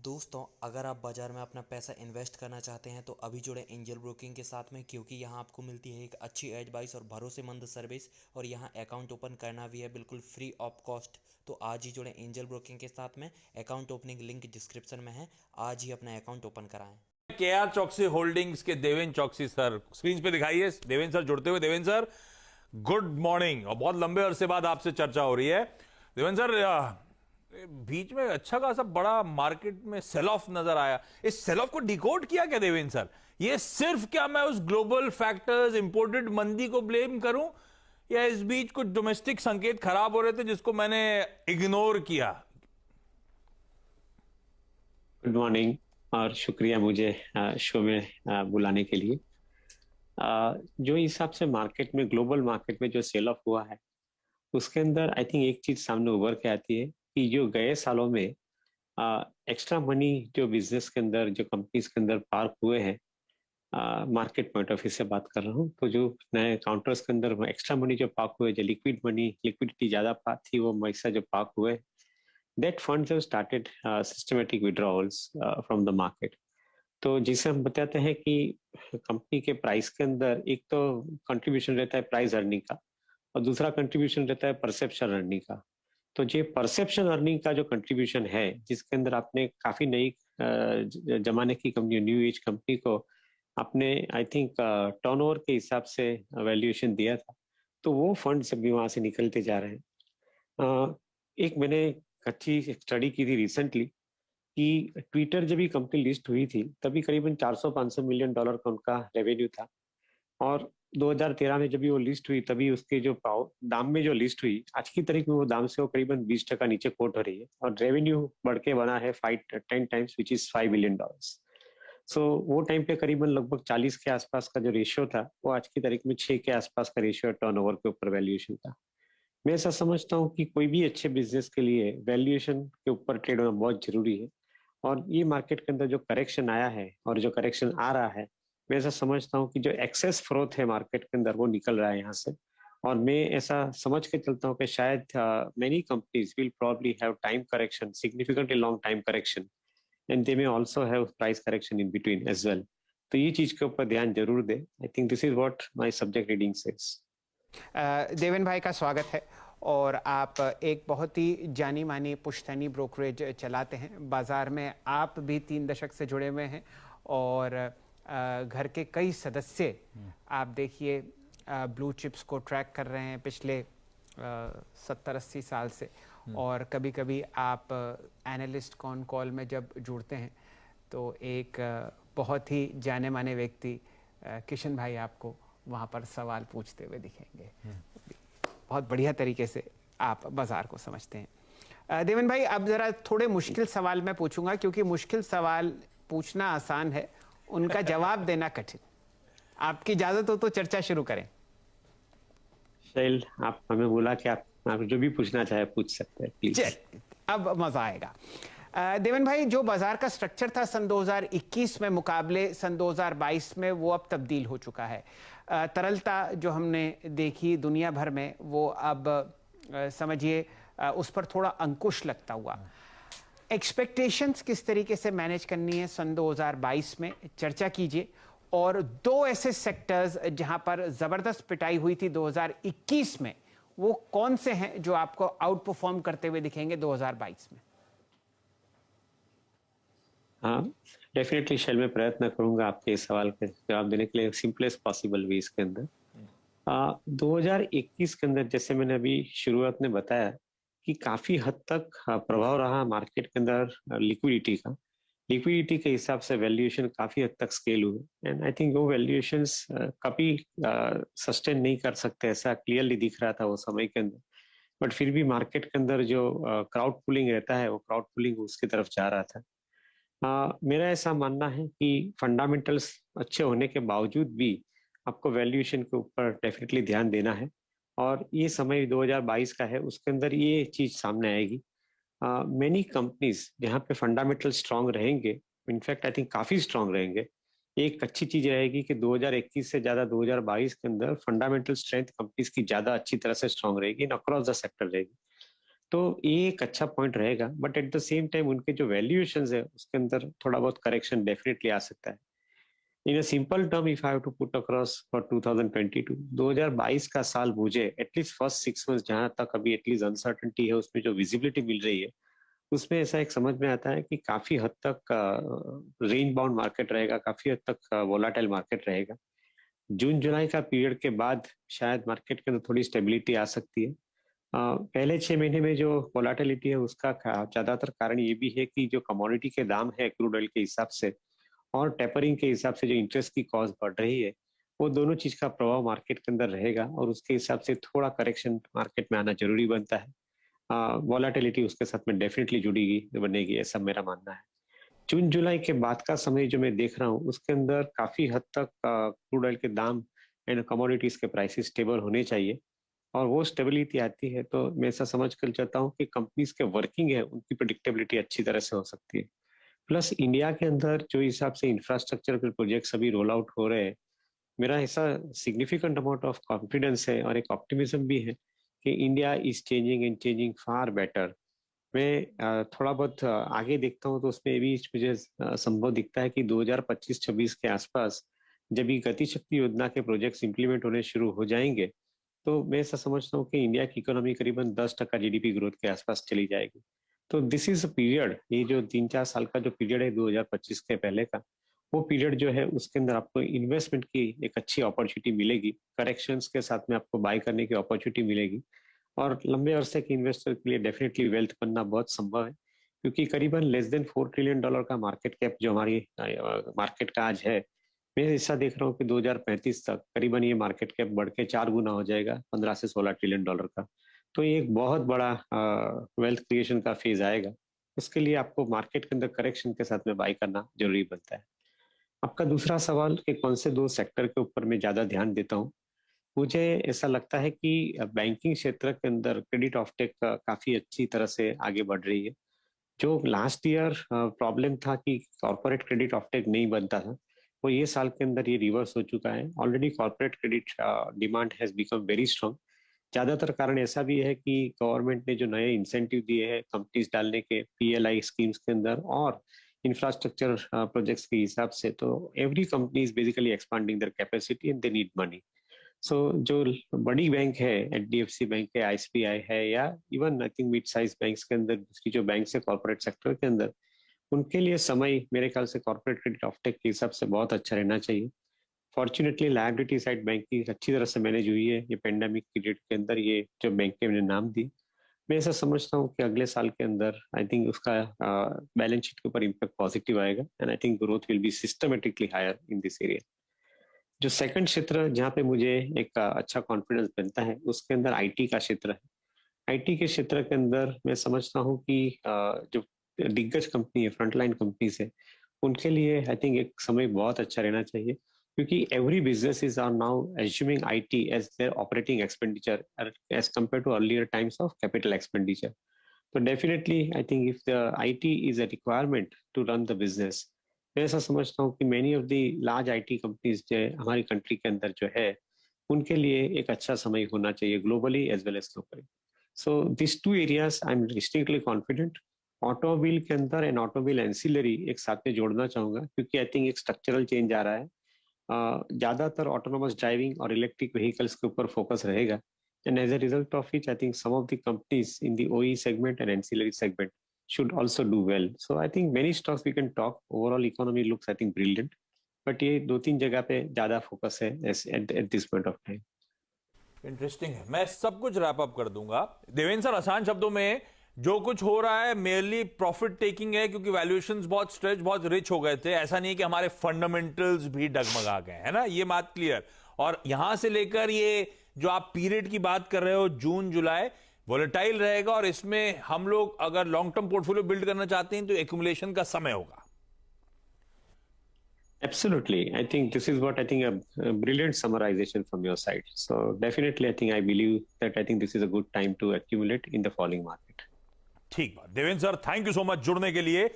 दोस्तों, अगर आप बाज़ार में अपना पैसा इन्वेस्ट करना चाहते हैं तो अभी जुड़े एंजल ब्रोकिंग के साथ में, क्योंकि यहाँ आपको मिलती है एक अच्छी एडवाइस और भरोसेमंद सर्विस। और यहाँ अकाउंट ओपन करना भी है बिल्कुल फ्री ऑफ कॉस्ट। तो आज ही जुड़े एंजल ब्रोकिंग के साथ में। अकाउंट ओपनिंग लिंक डिस्क्रिप्शन में है। आज ही अपना अकाउंट ओपन कराएं। केआर चौकसी होल्डिंग्स के देवेंद्र चौकसी सर स्क्रीन पे दिखाइए। देवेंद्र सर जुड़ते हुए। Devendra sir, good morning. और बहुत लंबे अरसे बाद आपसे चर्चा हो रही है। देवेंद्र सर, बीच में अच्छा खासा बड़ा मार्केट में सेल ऑफ नजर आया। इस सेल ऑफ को डिकोड किया क्या देवेंद्र सर? ये सिर्फ क्या मैं उस ग्लोबल फैक्टर्स, इंपोर्टेड मंदी को ब्लेम करूं, या इस बीच कुछ डोमेस्टिक संकेत खराब हो रहे थे जिसको मैंने इग्नोर किया? गुड मॉर्निंग और शुक्रिया मुझे शो में बुलाने के लिए। जो हिसाब से मार्केट में, ग्लोबल मार्केट में जो सेल ऑफ हुआ है, उसके अंदर आई थिंक एक चीज सामने उभर के आती है कि जो गए सालों में एक्स्ट्रा मनी जो बिजनेस के अंदर, जो कंपनीज के अंदर पार्क हुए हैं, मार्केट पॉइंट ऑफ व्यू से बात कर रहा हूँ, तो जो नए काउंटर्स के अंदर एक्स्ट्रा मनी जो पार्क हुए, जो लिक्विड मनी, लिक्विडिटी ज्यादा थी, वो पैसा जो पार्क हुए, that funds have started systematic withdrawals from the market। तो जिसे हम बताते हैं कि कंपनी के प्राइस के अंदर एक तो कंट्रीब्यूशन रहता है प्राइस अर्निंग का, और दूसरा कंट्रीब्यूशन रहता है परसेप्शन अर्निंग का। तो ये परसेप्शन अर्निंग का जो कंट्रीब्यूशन है, जिसके अंदर आपने काफी नई जमाने की कंपनी, न्यू एज कंपनी को आपने आई थिंक टर्नओवर के हिसाब से वैल्यूएशन दिया था, तो वो फंड्स अभी वहां से निकलते जा रहे हैं। एक मैंने अच्छी स्टडी की थी रिसेंटली कि ट्विटर जब भी कंपनी लिस्ट हुई थी, तभी करीबन 400-500 मिलियन डॉलर का उनका रेवेन्यू था। और 2013 में जब भी वो लिस्ट हुई, तभी उसके जो दाम में जो लिस्ट हुई, आज की तारीख में वो दाम से वो करीबन 20% नीचे कोट हो रही है, और रेवेन्यू बढ़ के बना है 5-10 टाइम्स, विच इज $5 बिलियन। सो वो टाइम पे करीबन लगभग 40 के आसपास का जो रेशियो था, वो आज की तारीख में 6 के आसपास का रेशियो टर्नओवर के ऊपर वैल्यूएशन था। मैं ऐसा समझता हूँ कि कोई भी अच्छे बिजनेस के लिए वैल्यूएशन के ऊपर ट्रेड होना बहुत जरूरी है। और ये मार्केट के अंदर जो करेक्शन आया है और जो करेक्शन आ रहा है, मैं ऐसा समझता हूँ कि जो एक्सेस फ्रोथ है मार्केट के अंदर, वो निकल रहा है यहाँ से। और मैं ऐसा समझ के चलता हूँ कि शायद many companies will probably have time correction, significantly long time correction, and they may also have price correction in between as well. तो ये चीज के ऊपर ध्यान जरूर दे। I think this is what my subject reading says. Deven भाई का स्वागत है। और आप एक बहुत ही जानी मानी पुश्तैनी ब्रोकरेज चलाते हैं। बाज़ार में आप भी 3 दशक से जुड़े हुए हैं, और घर के कई सदस्य आप देखिए ब्लू चिप्स को ट्रैक कर रहे हैं पिछले 70-80 साल से। और कभी कभी आप एनालिस्ट कॉन कॉल में जब जुड़ते हैं, तो एक बहुत ही जाने माने व्यक्ति किशन भाई आपको वहाँ पर सवाल पूछते हुए दिखेंगे। बहुत बढ़िया तरीके से आप बाजार को समझते हैं। देवेन भाई, अब जरा थोड़े मुश्किल सवाल मैं पूछूंगा, क्योंकि मुश्किल सवाल पूछना आसान है, उनका जवाब देना कठिन। आपकी इजाजत हो तो चर्चा शुरू करें। शैल, आप हमें बोला कि आप जो भी पूछना चाहे पूछ सकते हैं, प्लीज। अब मजा आएगा। देवेन भाई, जो बाजार का स्ट्रक्चर था सन 2021 में मुकाबले सन 2022 में, वो अब तब्दील हो चुका है। तरलता जो हमने देखी दुनिया भर में, वो अब समझिए उस पर थोड़ा अंकुश लगता हुआ। एक्सपेक्टेशंस किस तरीके से मैनेज करनी है सन 2022 में, चर्चा कीजिए। और 2 ऐसे सेक्टर्स जहां पर जबरदस्त पिटाई हुई थी 2021 में, वो कौन से हैं जो आपको आउट परफॉर्म करते हुए दिखेंगे 2022 में? हाँ, डेफिनेटली शैल, मैं प्रयत्न करूंगा आपके इस सवाल का जवाब देने के लिए सिंपलेस्ट पॉसिबल वे इसके अंदर। 2021 के अंदर, जैसे मैंने अभी शुरुआत में बताया, कि काफी हद तक प्रभाव रहा मार्केट के अंदर लिक्विडिटी का। लिक्विडिटी के हिसाब से वैल्यूएशन काफी हद तक स्केल हुए, एंड आई थिंक वो वैल्यूएशंस कभी सस्टेन नहीं कर सकते, ऐसा क्लियरली दिख रहा था वो समय के अंदर। बट फिर भी मार्केट के अंदर जो क्राउड पुलिंग रहता है, वो क्राउड पुलिंग उसकी तरफ जा रहा था। मेरा ऐसा मानना है कि फंडामेंटल्स अच्छे होने के बावजूद भी आपको वैल्यूएशन के ऊपर डेफिनेटली ध्यान देना है। और ये समय 2022 का है, उसके अंदर ये चीज सामने आएगी। मेनी कंपनीज जहाँ पे फंडामेंटल स्ट्रांग रहेंगे, इनफैक्ट आई थिंक काफी स्ट्रांग रहेंगे। एक अच्छी चीज रहेगी कि 2021 से ज्यादा 2022 के अंदर फंडामेंटल स्ट्रेंथ कंपनीज की ज्यादा अच्छी तरह से स्ट्रांग रहेगी, इन अक्रॉस द सेक्टर रहेगी। तो ये एक अच्छा पॉइंट रहेगा, but at the same time उनके जो वैल्यूएशन है उसके अंदर थोड़ा बहुत करेक्शन डेफिनेटली आ सकता है। In a simple term if I have to put across for 2022, 2022 का साल मुझे एटलीस्ट फर्स्ट 6 मंथ्स जहां तक अभी एटलीस्ट अनसर्टेनिटी है उसमें जो विजिबिलिटी मिल रही है, उसमें ऐसा एक समझ में आता है कि काफी हद तक रेंज बाउंड मार्केट रहेगा, काफी हद तक वोलाटाइल मार्केट रहेगा। जून जुलाई का पीरियड के बाद शायद मार्केट के अंदर थोड़ी स्टेबिलिटी आ सकती है। पहले 6 महीने में जो वोलाटिलिटी है उसका ज्यादातर कारण ये भी है कि जो कमोडिटी के दाम है क्रूड ऑयल के हिसाब से और टेपरिंग के हिसाब से जो इंटरेस्ट की कॉस्ट बढ़ रही है, वो दोनों चीज का प्रभाव मार्केट के अंदर रहेगा और उसके हिसाब से थोड़ा करेक्शन मार्केट में आना जरूरी बनता है। वोलाटिलिटी उसके साथ में डेफिनेटली जुड़ेगी बनेगी, ऐसा मेरा मानना है। जून जुलाई के बाद का समय जो मैं देख रहा हूँ उसके अंदर काफी हद तक क्रूड ऑयल के दाम एंड कमोडिटीज के प्राइसेस स्टेबल होने चाहिए, और वो स्टेबिलिटी आती है तो मैं ऐसा समझ कर चाहता हूँ कि कंपनीज के वर्किंग है उनकी प्रिडिक्टेबिलिटी अच्छी तरह से हो सकती है। प्लस इंडिया के अंदर जो हिसाब से इंफ्रास्ट्रक्चर के प्रोजेक्ट्स अभी रोल आउट हो रहे हैं, मेरा ऐसा सिग्निफिकेंट अमाउंट ऑफ कॉन्फिडेंस है और एक ऑप्टिमिज्म भी है कि India is changing and changing far better. मैं थोड़ा बहुत आगे देखता हूँ तो उसमें भी मुझे संभव दिखता है कि 2025-26 के आसपास जब ये गति शक्ति योजना के प्रोजेक्ट्स इंप्लीमेंट होने शुरू हो जाएंगे, तो मैं ऐसा समझता हूँ कि इंडिया की इकोनॉमी करीबन 10% जीडीपी ग्रोथ के आसपास चली जाएगी। तो दिस इज अ पीरियड, ये जो 3-4 साल का जो पीरियड है 2025 के पहले का, वो पीरियड जो है उसके अंदर आपको इन्वेस्टमेंट की एक अच्छी अपॉर्चुनिटी मिलेगी, करेक्शंस के साथ में आपको बाय करने की अपॉर्चुनिटी मिलेगी, और लंबे अरसे के इन्वेस्टर के लिए डेफिनेटली वेल्थ बनना बहुत संभव है, क्योंकि करीबन लेस देन $4 ट्रिलियन का मार्केट कैप जो हमारी मार्केट का आज है, मैं ऐसा देख रहा हूँ कि 2035 तक करीबन ये मार्केट कैप बढ़ के 4 गुना हो जाएगा, 15 से $16 ट्रिलियन का। तो ये एक बहुत बड़ा वेल्थ क्रिएशन का फेज आएगा। उसके लिए आपको मार्केट के अंदर करेक्शन के साथ में बाई करना जरूरी बनता है। आपका दूसरा सवाल कि कौन से दो सेक्टर के ऊपर मैं ज्यादा ध्यान देता हूँ, मुझे ऐसा लगता है कि बैंकिंग क्षेत्र के अंदर क्रेडिट ऑफटेक काफी अच्छी तरह से आगे बढ़ रही है। जो लास्ट ईयर प्रॉब्लम था कि कॉर्पोरेट क्रेडिट ऑफटेक नहीं बनता था, वो ये साल के अंदर ये रिवर्स हो चुका है। Already corporate credit demand has become very strong. ज्यादातर कारण ऐसा भी है कि गवर्नमेंट ने जो नए इंसेंटिव दिए हैं कंपनीज डालने के पीएलआई स्कीम्स के अंदर और इंफ्रास्ट्रक्चर प्रोजेक्ट्स के हिसाब से, तो every company is basically expanding their capacity and they need money. So जो बड़ी बैंक है, एचडीएफसी बैंक है, आईसीआई है, या even I think mid size banks के अंदर दूसरी जो बैंक है कॉर्पोरेट सेक्टर के अंदर, उनके लिए समय मेरे ख्याल से कॉर्पोरेट क्रेडिट ऑफटेक के हिसाब से बहुत अच्छा रहना चाहिए। फॉर्चुनेटली लायबिलिटी साइड बैंकिंग अच्छी तरह से मैनेज हुई है ये पेंडेमिक पीरियड के अंदर, ये जो बैंक के मैंने नाम दी। मैं ऐसा समझता हूँ कि अगले साल के अंदर आई थिंक उसका बैलेंस शीट के ऊपर इम्पैक्ट पॉजिटिव आएगा and I think growth will be systematically higher in this area. जो सेकंड क्षेत्र जहाँ पे मुझे एक अच्छा कॉन्फिडेंस बनता है उसके अंदर आईटी का क्षेत्र है। आईटी के क्षेत्र के अंदर मैं समझता हूँ कि जो दिग्गज कंपनी है, फ्रंटलाइन कंपनीज है, उनके लिए आई थिंक एक समय बहुत अच्छा रहना चाहिए, क्योंकि every business is are now assuming IT as their operating expenditure as compare to earlier times of capital expenditure. तो definitely I think if the IT is a requirement to run the business, मैं ऐसा समझता हूँ कि many of the large IT companies जो हमारी country के अंदर जो है, उनके लिए एक अच्छा समय होना चाहिए globally as well as locally. So this two areas I am distinctly confident. Automobile के अंदर एंड ऑटोमोबाइल एंसिलरी एक साथ में जोड़ना चाहूंगा, क्योंकि आई थिंक एक स्ट्रक्चरल चेंज आ रहा है। ज्यादातर ऑटोनोमस ड्राइविंग और इलेक्ट्रिक व्हीकल्स के ऊपर फोकस रहेगा, and as a result of which I think some of the companies in the OE segment and ancillary segment should also do well. So I think many stocks we can talk. Overall economy looks I think brilliant. But ये 2-3 जगह पे ज्यादा focus है at this point of time. Interesting है। मैं सब कुछ wrap up कर दूंगा। देवेंद्र सर, आसान शब्दों में जो कुछ हो रहा है मेरली प्रॉफिट टेकिंग है, क्योंकि वैल्यूएशंस बहुत स्ट्रेच, बहुत रिच हो गए थे। ऐसा नहीं कि हमारे फंडामेंटल्स भी डगमगा गए, है ना, ये बात क्लियर। और यहां से लेकर ये जो आप पीरियड की बात कर रहे हो, जून जुलाई वोलेटाइल रहेगा, और इसमें हम लोग अगर लॉन्ग टर्म पोर्टफोलियो बिल्ड करना चाहते हैं तो एक्यूमुलेशन का समय होगा। Absolutely. I think this is what I think a brilliant summarization from your side. So definitely I think I believe that I think this is a good time to accumulate in the falling market. ठीक बात Devendra sir, thank you so much जुड़ने के लिए।